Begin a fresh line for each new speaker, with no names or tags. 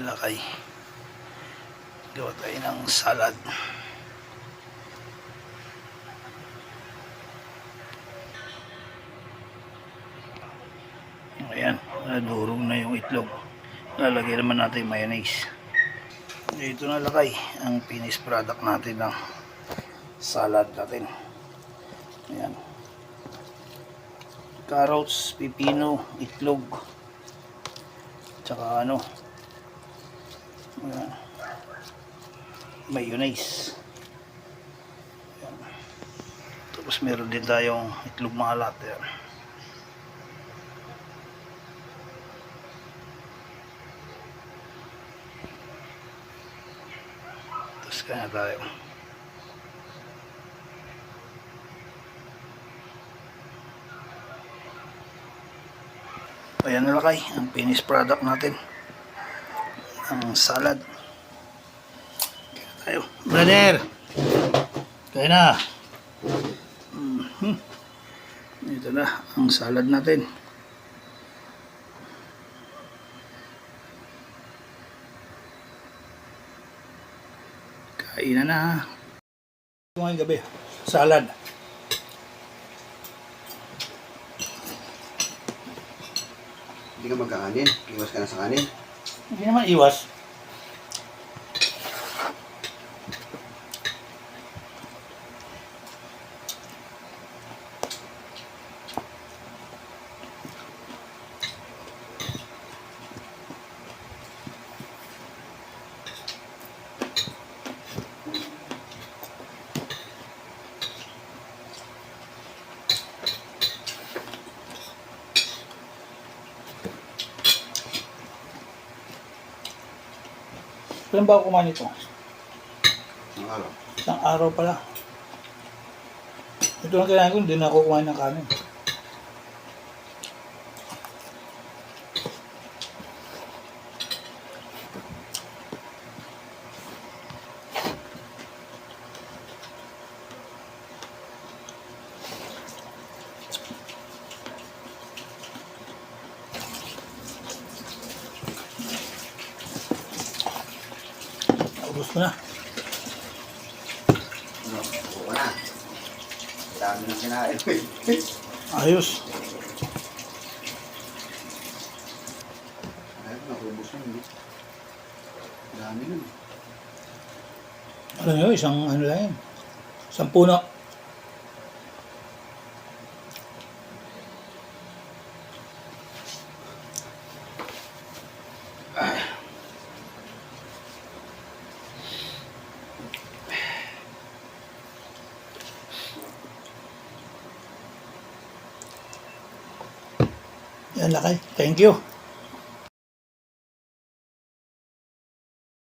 lakay. Gawa tayo ng salad. Ayan, nadurog na yung itlog. Lalagay naman natin mayonnaise. Ito na lakay ang finished product natin ng salad natin. Ayan, carrots, pipino, itlog, tsaka ano, mayonnaise. Ayan. Tapos meron din tayong itlog mahalat. Ayan. Tapos kaya tayo. Ayan na lakay ang finished product natin, ang salad. Kaya tayo, brother, kaya na. Ito na ang salad natin. Kain na. Ngayong gabi, salad.
Hindi ka magkakanin? Iwas ka na sa kanin?
Hindi naman iwas. Kailan ba ako kumain ito?
Ang araw.
Isang araw pala. Ito lang kailangan ko, hindi na ako kumain ng kanin. Ubus ko na.
Ano? Oo na. Dami nang kinain.
Ayos.
Ayaw ko, nakubos na yun. Dami nun.
Alam nyo, isang ano lang yun. Isang puno. Yan lakay. Thank you.